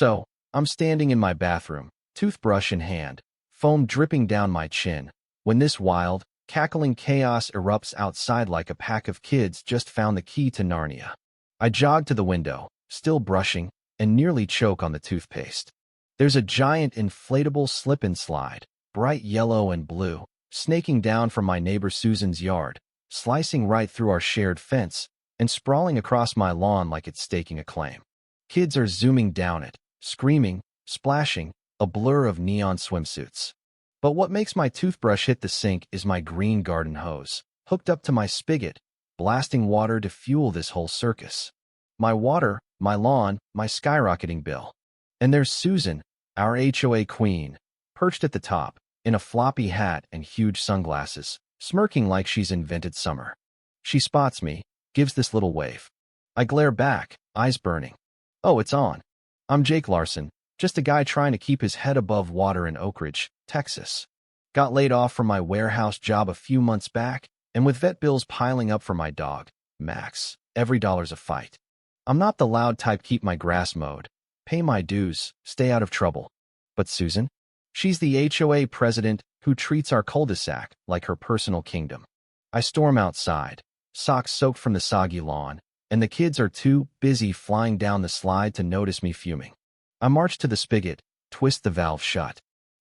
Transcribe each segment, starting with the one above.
So, I'm standing in my bathroom, toothbrush in hand, foam dripping down my chin, when this wild, cackling chaos erupts outside like a pack of kids just found the key to Narnia. I jog to the window, still brushing, and nearly choke on the toothpaste. There's a giant inflatable slip-and-slide, bright yellow and blue, snaking down from my neighbor Susan's yard, slicing right through our shared fence, and sprawling across my lawn like it's staking a claim. Kids are zooming down it, screaming, splashing, a blur of neon swimsuits. But what makes my toothbrush hit the sink is my green garden hose, hooked up to my spigot, blasting water to fuel this whole circus. My water, my lawn, my skyrocketing bill. And there's Susan, our HOA queen, perched at the top, in a floppy hat and huge sunglasses, smirking like she's invented summer. She spots me, gives this little wave. I glare back, eyes burning. Oh, it's on. I'm Jake Larson, just a guy trying to keep his head above water in Oak Ridge, Texas. Got laid off from my warehouse job a few months back, and with vet bills piling up for my dog, Max, every dollar's a fight. I'm not the loud type keep my grass mowed, pay my dues, stay out of trouble. But Susan? She's the HOA president who treats our cul-de-sac like her personal kingdom. I storm outside, socks soaked from the soggy lawn, and the kids are too busy flying down the slide to notice me fuming. I march to the spigot, twist the valve shut.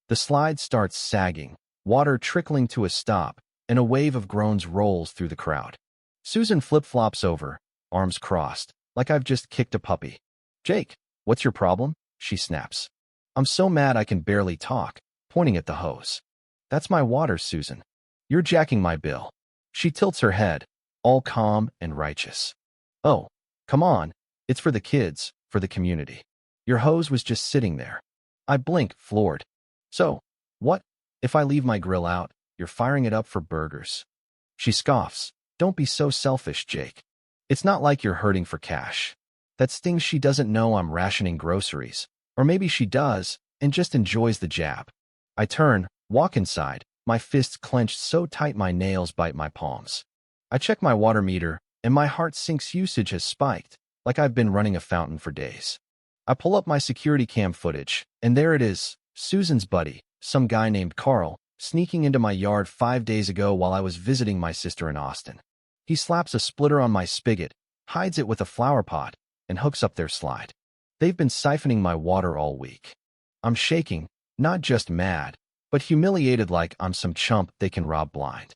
The slide starts sagging, water trickling to a stop, and a wave of groans rolls through the crowd. Susan flip-flops over, arms crossed, like I've just kicked a puppy. Jake, what's your problem? She snaps. I'm so mad I can barely talk, pointing at the hose. That's my water, Susan. You're jacking my bill. She tilts her head, all calm and righteous. Oh, come on. It's for the kids, for the community. Your hose was just sitting there. I blink, floored. So, what? If I leave my grill out, you're firing it up for burgers. She scoffs. Don't be so selfish, Jake. It's not like you're hurting for cash. That stings. She doesn't know I'm rationing groceries. Or maybe she does, and just enjoys the jab. I turn, walk inside, my fists clenched so tight my nails bite my palms. I check my water meter, and my heart sinks. Usage has spiked, like I've been running a fountain for days. I pull up my security cam footage, and there it is, Susan's buddy, some guy named Carl, sneaking into my yard 5 days ago while I was visiting my sister in Austin. He slaps a splitter on my spigot, hides it with a flower pot, and hooks up their slide. They've been siphoning my water all week. I'm shaking, not just mad, but humiliated like I'm some chump they can rob blind.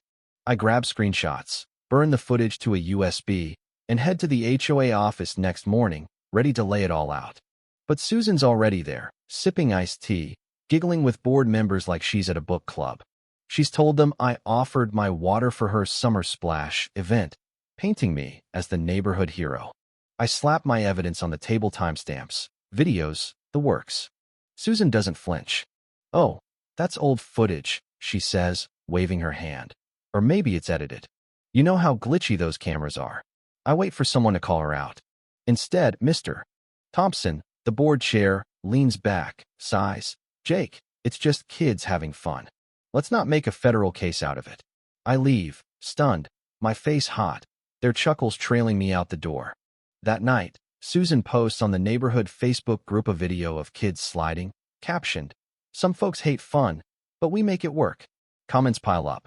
I grab screenshots, burn the footage to a USB, and head to the HOA office next morning, ready to lay it all out. But Susan's already there, sipping iced tea, giggling with board members like she's at a book club. She's told them I offered my water for her summer splash event, painting me as the neighborhood hero. I slap my evidence on the table, timestamps, videos, the works. Susan doesn't flinch. Oh, that's old footage, she says, waving her hand. Or maybe it's edited. You know how glitchy those cameras are. I wait for someone to call her out. Instead, Mr. Thompson, the board chair, leans back, sighs. Jake, it's just kids having fun. Let's not make a federal case out of it. I leave, stunned, my face hot, their chuckles trailing me out the door. That night, Susan posts on the neighborhood Facebook group a video of kids sliding, captioned, "Some folks hate fun, but we make it work." Comments pile up.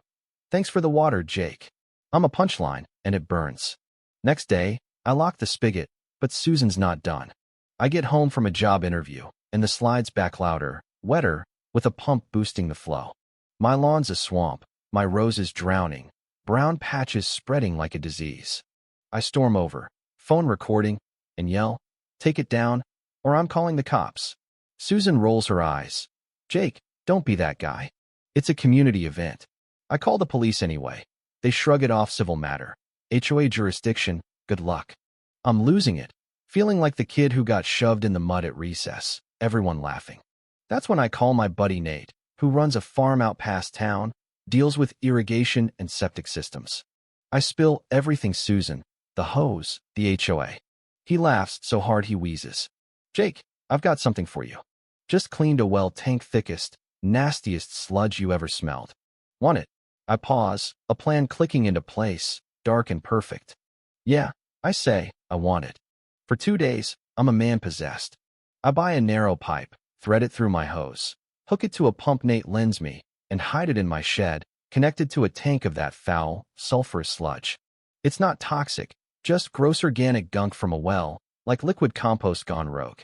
"Thanks for the water, Jake." I'm a punchline, and it burns. Next day, I lock the spigot, but Susan's not done. I get home from a job interview, and the slide's back louder, wetter, with a pump boosting the flow. My lawn's a swamp, my roses drowning, brown patches spreading like a disease. I storm over, phone recording, and yell, "Take it down, or I'm calling the cops." Susan rolls her eyes. "Jake, don't be that guy. It's a community event." I call the police anyway. They shrug it off, civil matter. HOA jurisdiction, good luck. I'm losing it, feeling like the kid who got shoved in the mud at recess, everyone laughing. That's when I call my buddy Nate, who runs a farm out past town, deals with irrigation and septic systems. I spill everything: Susan, the hose, the HOA. He laughs so hard he wheezes. "Jake, I've got something for you. Just cleaned a well tank, thickest, nastiest sludge you ever smelled. Want it?" I pause, a plan clicking into place, dark and perfect. "Yeah," I say, "I want it. For 2 days, I'm a man possessed. I buy a narrow pipe, thread it through my hose, hook it to a pump Nate lends me, and hide it in my shed, connected to a tank of that foul, sulfurous sludge. It's not toxic, just gross organic gunk from a well, like liquid compost gone rogue.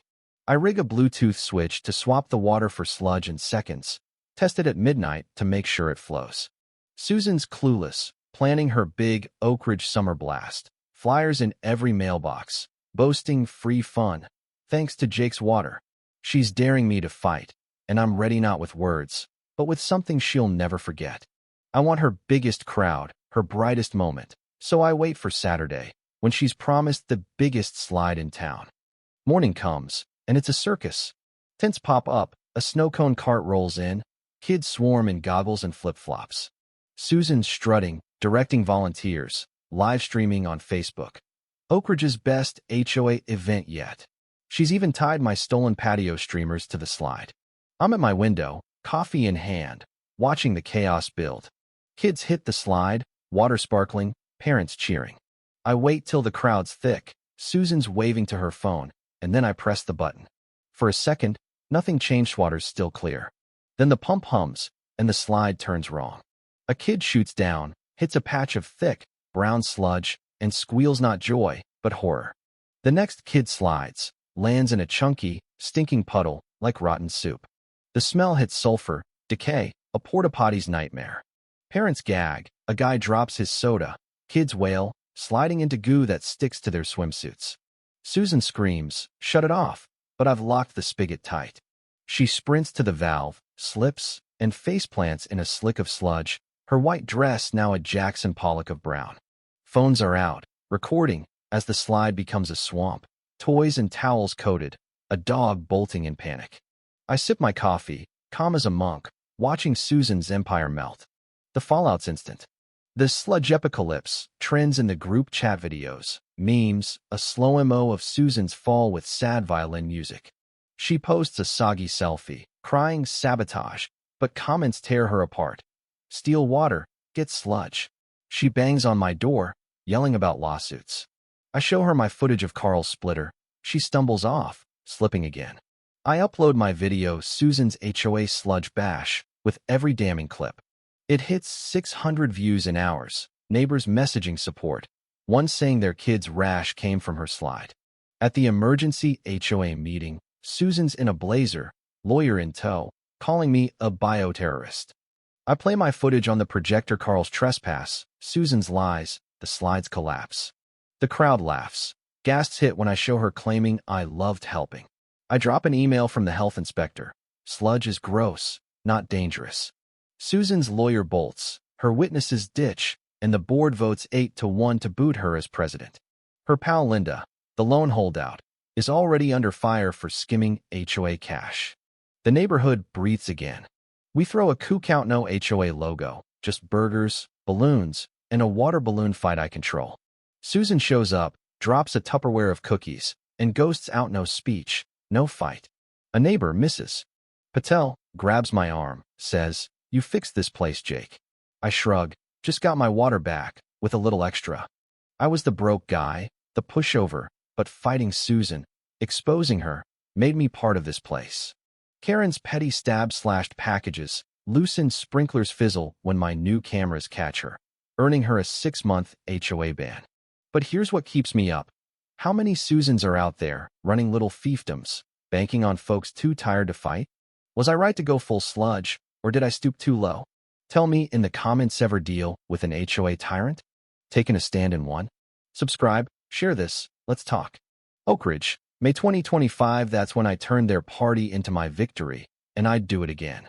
I rig a Bluetooth switch to swap the water for sludge in seconds, test it at midnight to make sure it flows. Susan's clueless, planning her big Oak Ridge summer blast, flyers in every mailbox, boasting free fun, thanks to Jake's water. She's daring me to fight, and I'm ready not with words, but with something she'll never forget. I want her biggest crowd, her brightest moment, so I wait for Saturday, when she's promised the biggest slide in town. Morning comes, and it's a circus. Tents pop up, a snow cone cart rolls in, kids swarm in goggles and flip-flops. Susan's strutting, directing volunteers, live streaming on Facebook. Oak Ridge's best HOA event yet. She's even tied my stolen patio streamers to the slide. I'm at my window, coffee in hand, watching the chaos build. Kids hit the slide, water sparkling, parents cheering. I wait till the crowd's thick, Susan's waving to her phone, and then I press the button. For a second, nothing changed, water's still clear. Then the pump hums, and the slide turns wrong. A kid shoots down, hits a patch of thick, brown sludge, and squeals not joy, but horror. The next kid slides, lands in a chunky, stinking puddle, like rotten soup. The smell hits sulfur, decay, a porta potty's nightmare. Parents gag, a guy drops his soda, kids wail, sliding into goo that sticks to their swimsuits. Susan screams, "Shut it off," but I've locked the spigot tight. She sprints to the valve, slips, and faceplants in a slick of sludge, her white dress now a Jackson Pollock of brown. Phones are out, recording, as the slide becomes a swamp, toys and towels coated, a dog bolting in panic. I sip my coffee, calm as a monk, watching Susan's empire melt. The fallout's instant. The sludge apocalypse trends in the group chat videos, memes, a slow mo of Susan's fall with sad violin music. She posts a soggy selfie, crying sabotage, but comments tear her apart. Steal water, get sludge. She bangs on my door, yelling about lawsuits. I show her my footage of Carl's splitter. She stumbles off, slipping again. I upload my video, Susan's HOA sludge bash, with every damning clip. It hits 600 views in hours, neighbors messaging support, one saying their kid's rash came from her slide. At the emergency HOA meeting, Susan's in a blazer, lawyer in tow, calling me a bioterrorist. I play my footage on the projector, Carl's trespass, Susan's lies, the slides collapse. The crowd laughs. Gasps hit when I show her claiming I loved helping. I drop an email from the health inspector. Sludge is gross, not dangerous. Susan's lawyer bolts, her witnesses ditch, and the board votes 8-1 to boot her as president. Her pal Linda, the lone holdout, is already under fire for skimming HOA cash. The neighborhood breathes again. We throw a coup count, no HOA logo, just burgers, balloons, and a water balloon fight I control. Susan shows up, drops a Tupperware of cookies, and ghosts out, no speech, no fight. A neighbor misses. Patel grabs my arm, says, "You fixed this place, Jake." I shrug, just got my water back, with a little extra. I was the broke guy, the pushover, but fighting Susan, exposing her, made me part of this place. Karen's petty stab-slashed packages, loosened sprinklers fizzle when my new cameras catch her, earning her a 6-month HOA ban. But here's what keeps me up. How many Susans are out there, running little fiefdoms, banking on folks too tired to fight? Was I right to go full sludge, or did I stoop too low? Tell me in the comments. Ever deal with an HOA tyrant? Taking a stand in one? Subscribe, share this, let's talk. Oak Ridge, May 2025. That's when I turned their party into my victory, and I'd do it again.